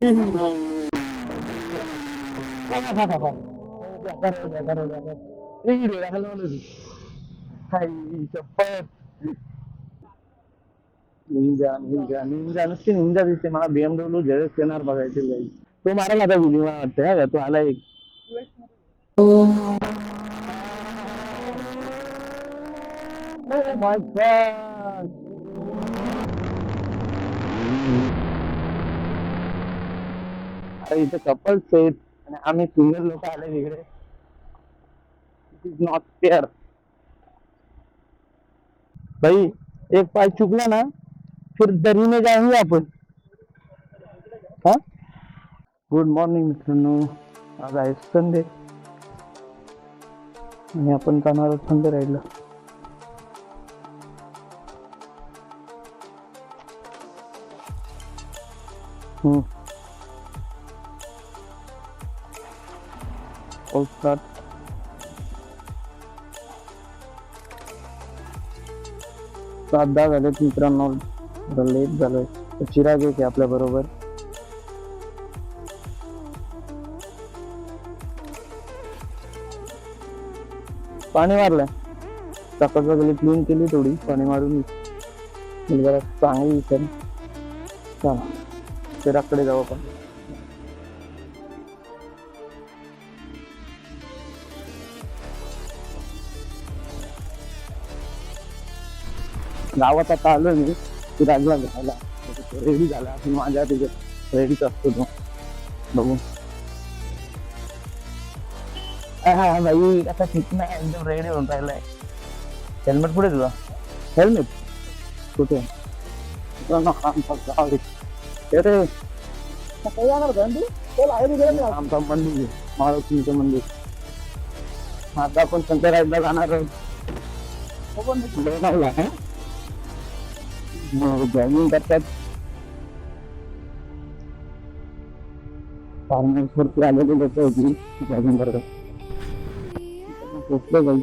Ninja Ninja Ninja नुसती Ninja दिसते मला. BMW झेडएक्स येणार बघायचे जाईल. तो मारा आता व्हिडिओ मला वाटतं का तो आला एक. Oh my God. अरे इथे कपल्स आहेत आणि आम्ही सिंगल लोक आले तिकडे. It is not fair. भाई एक पाय चुकला ना फिर दरी में जाएंगे आपण. हा गुड मॉर्निंग मित्रांनो. आज आहे संडे आणि आपण जाणार आहोत संडे राईडला. स्टार्ट. 7-10 झालेत मित्रांनो. लेट झालोय. चिराग एक आहे आपल्या बरोबर. पाणी मारलंय. सकाळच्या गली क्लीन केली थोडी पाणी मारून. जरा चांगली दिसेल. चला चिरागकडे जाऊ आपण. गावात आता आलो मी चिरागला घ्यायला. रेडी झाला असून माझ्या तिथे रेडीच असतो तो. बघू हा भाई आता शिकणार एकदम रेडी होऊन राहिलाय. हेल्मेट कुठे तुला? हेल्मेट कुठे? आमचा मंदिर महालक्ष्मीचं मंदिर. आता आपण शंकर राईडला जाणार आहोत. जॉगिंग करतात. फार्मर्सवरती आलेले लोक होती जॉगिंग करतात. पोचलो जाईल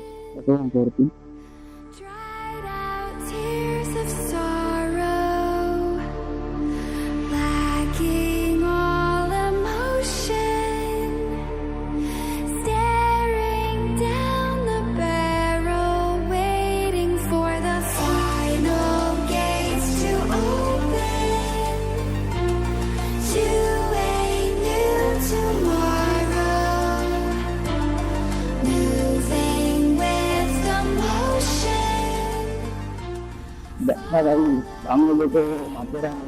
वरती. चांगले लोक माथेरान.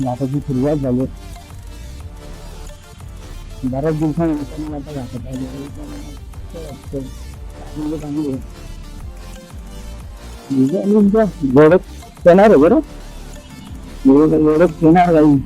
नाटकाची सुरुवात झाली. बऱ्याच दिवसांनी आता घातत आहे. गोडच येणार आहे बरं. गोडच येणार काही.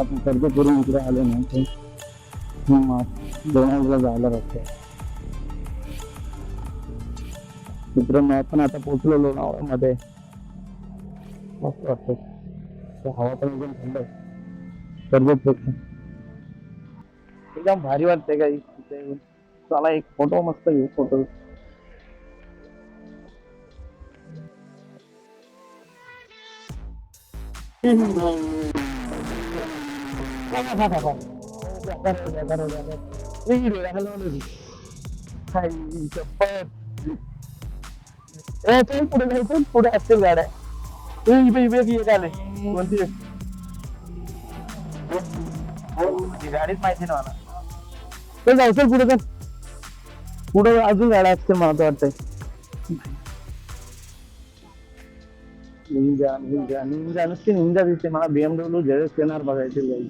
आपण कर्ज करून इकडे आलो ना ते लोणावळ्याला जायला रस्ते. मित्रांनो आपण आता पोहोचलो लोणावळ्यामध्ये. मस्त वाटतं. हवा पण एकदम थंड आहे. कर्जतपेक्षा एकदम भारी वाटते काही. चला एक फोटो मस्त घेऊ. फोटो पुढे जायचं. पुढे असतील गाड्या. कोणती म्हणजे गाडीच माहिती ना मला. तर जायचं पुढे, तर पुढे अजून गाड्या असतील मला तर वाटतंय. निंजा निंजा निंजा नुसती निंजा दिसते मला. BMW झेडएक्स येणार बघायचे जाईल.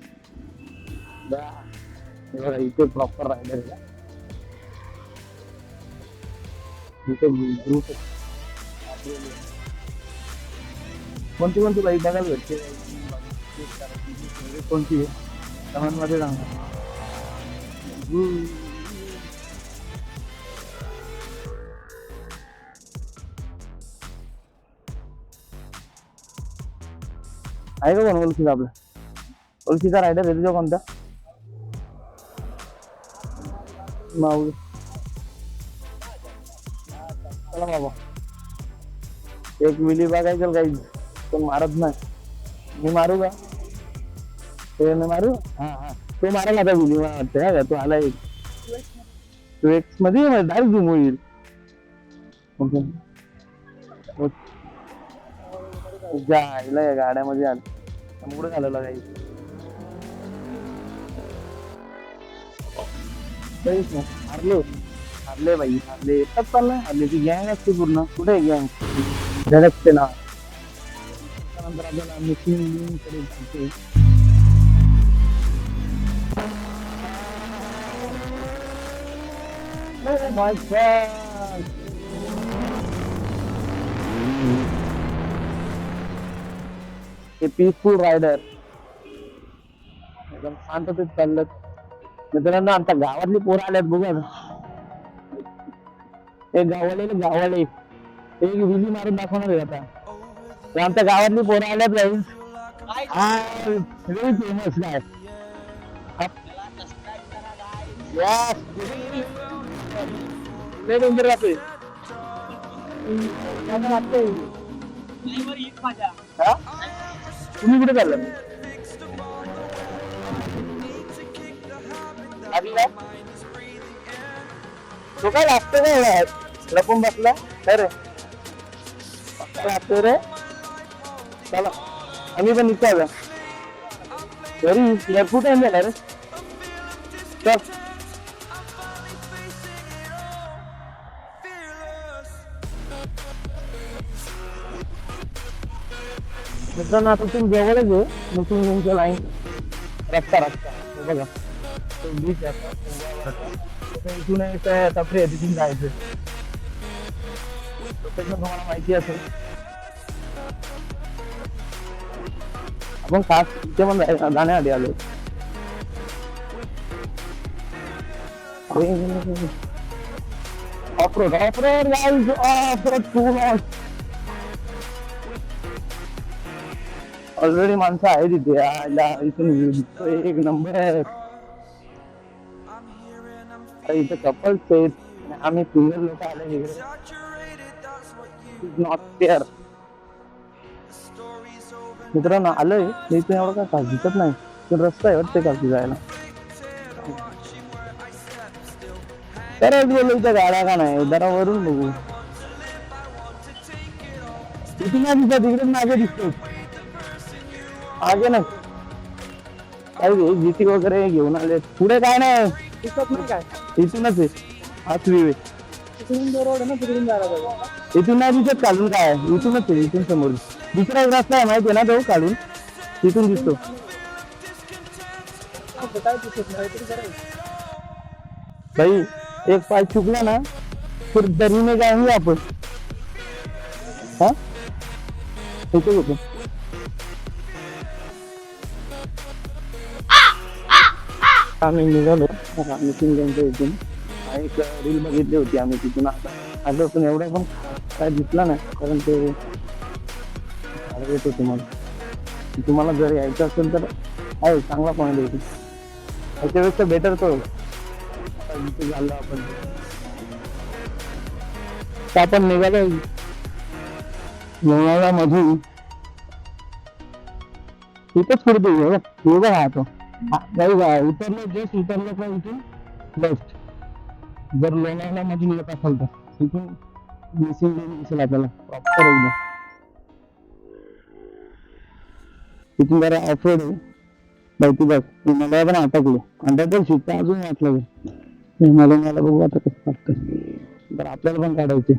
बघा इथे प्रॉपर रायडर आहे. इथे ग्रुप कोणती कोणती बाईक बघायला भेटते. कोणती आहे कमेंटमध्ये सांगा. आहे का कोण ओळखीचा आपला? ओळखीचा रायडर आहे तुझ्या कोणता? माऊली. चला बाबा एक विली बघायचं काही कोण मारत नाही. मी मारू का? ते मी मारू. हा हा तो मारा आता विली मला वाटतं. हा तो आला एक तो एक्स मध्ये डायरेक्ट झूम होईल. जायला या गाड्यामध्ये आलं कुठे घालवला काही हारले हारले बाई हारले. एकच चाललाय हारलेची गँग असते पूर्ण. कुठे गँग झडकते ना. त्यानंतर आपल्याला मिसिंग कडे जायचे. My God. हे पीसफुल रायडर एकदम शांततेत चाललं. मित्रांनो आमच्या गावातली पोरं आल्यात बघा ना. एक गावाले एक विली मारून दाखवणार आहे आता. तर आमच्या गावातली पोरं आल्यात गाईस. व्हेरी फेमस गाय. लय डेंजर राहतोय. तुम्ही कुठे चालला? तो काय लागतो का लपून बसला रे? लागतो रे. चला आम्ही पण निघतो आता घरी. एअरपोर्ट आहे गेला रे. चल मित्रांनो आता तुम्ही जवळच आहे. मग तुम्ही तुमच्या लाईन रस्ता बघा बीच इथून आता फ्री आहे तिथून जायचं. तुम्हाला माहिती असेल आपण खास इथे पण जाण्याआधी आलो. ऑफरोड ऑफरोड ऑफरोड टू ऑलरेडी माणसं आहे तिथे. इथून एक नंबर. इथे कपल्स आहेत आम्ही सिंगल लोक आले इकडे. Not fair. मित्रांनो आलोय इथे एवढं काय खास दिसत नाही. पण रस्ता आहे वाटते का जायला. तर गेलो इथं गाड्या का नाही जरा वरून बघू. इथे नाही दिसत इकडे मागे दिसतो. मागे नाही काही जीटी वगैरे घेऊन आले. पुढे काय नाही काय इथूनच आहे. हाच व्यू आहे. इथून नाही दिसत काढून काय इथूनच आहे. इथून समोर दुसरा एक रस्ता आहे माहिती आहे ना तो काढून तिथून दिसतो. भाई एक पाय चुकला ना फिर दरी में जाएंगे आपण. हा इथे होतो. आम्ही निघालो मिटिंग त्यांच्या इथून. एक रील बघितली होती आम्ही तिथून आलो पण एवढं पण काय दिसला नाही कारण ते येत होते. तुम्हाला जर यायचं असेल तर आहे चांगला पॉईंट आहे. त्याच्यापेक्षा बेटर तो इथे झालं आपण निघालो लोणावळा मधून. इथंच फिरतो योगा राहतो. उतरलो जस्ट उतरलो का इथून लेफ्ट. जर लोणावळा मधून येत असेल तर इथून मिसिंग दिसेल आपल्याला प्रॉपर एकदम. इथून जरा ऑफरोड आहे. बहुती बस मला पण अटकलो आणि तर शिकता अजून वाटलं मला मला बघू आता कसं वाटतं तर आपल्याला पण काढायचे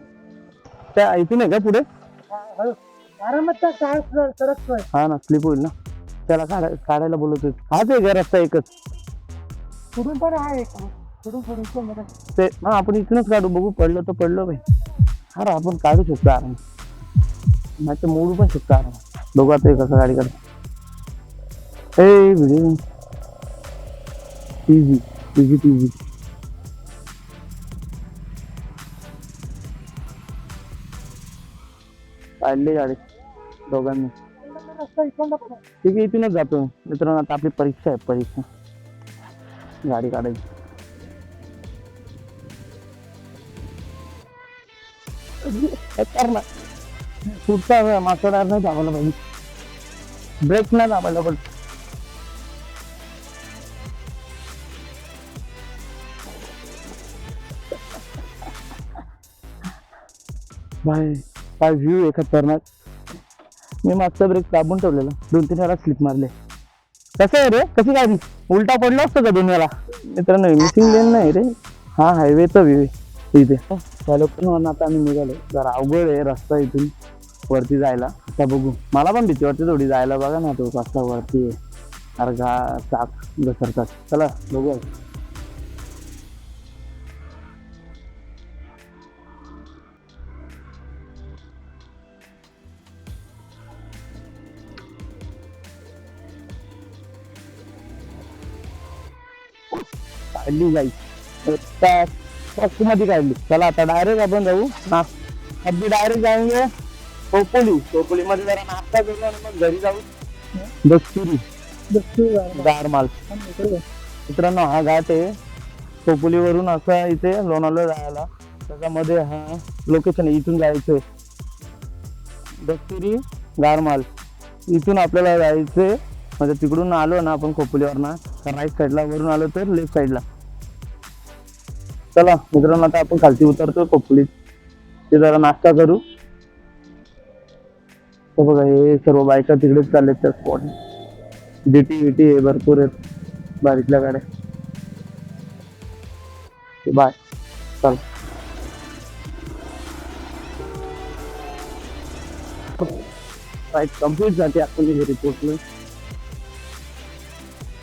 त्या इथून आहे का पुढे आरामात सरकतोय. हा ना स्लिप होईल ना त्याला काढायला बोलतोय हाच आहे का रस्ता एकच पुढून पण आहे पुढून ते हा आपण इथूनच काढू बघू पडलं तर पडलं भाई हा रा आपण काढू शकतो आराम नाही तर मोडू पण शकतो आराम बघू आता हे कसं गाडी काढ ए व्हिडिओ इझी इझी इझी काढली गाडी दोघांनी रस्ता इकडनं पण आहे. ठीक आहे इथूनच जातो मित्रांनो आता आपली परीक्षा आहे परीक्षा गाडी काढायची करणार पुढचा मागचा नाही दाबायला पाहिजे ब्रेक नाही दाबायला पण बाय काय व्ह्यू आहे खतरनाक मी मागचा ब्रेक दाबून ठेवलेला 2-3 वेळा स्लिप मारले कसं आहे रे कशी गाडी उलटा पडला असतो का 2 वेळा मित्रांनो मिसिंग लेन नाही रे हा हायवेचा व्ह्यू आहे इथे चालू पण आता आम्ही निघालो जरा अवघड आहे रस्ता इथून वरती जायला आता बघू मला पण भीती वाटते थोडी जायला बघा ना तो रस्ता वरती आहे अरे चाक घसरतात चला बघू काढली जाईल मध्ये काढली चला आता डायरेक्ट आपण जाऊ ना अगदी डायरेक्ट जाऊंगे खोपोली मध्ये जरा नाश्ता करू आणि मग घरी जाऊ दस्तुरी गारमाल मित्रांनो हा घाट आहे खोपोलीवरून असं इथे लोणावळा जायला त्याच्यामध्ये हा लोकेशन इथून जायचंय दस्तुरी गारमाल इथून आपल्याला जायचंय म्हणजे तिकडून आलो ना आपण खोपोलीवर ना राईट साईडला वरून आलो तर लेफ्ट साईडला चला मित्रांनो आता आपण खालती उतरतो खोपोलीत ते जरा नाश्ता करू तर बघा हे सर्व बायका तिकडेच चाललेत त्या स्पॉट डीटी विटी हे भरपूर आहेत बारीकल्या गाड्या बाय चल कम्प्लीट जाते आपण घरी पोहोचलो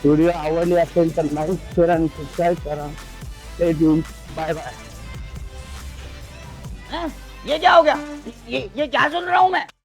व्हिडिओ आवडली असेल तर लाईक शेअर आणि सबस्क्राईब करा स्टे ट्यून्ड बाय बाय ये क्या हो गया ये क्या सुन रहा हूँ मैं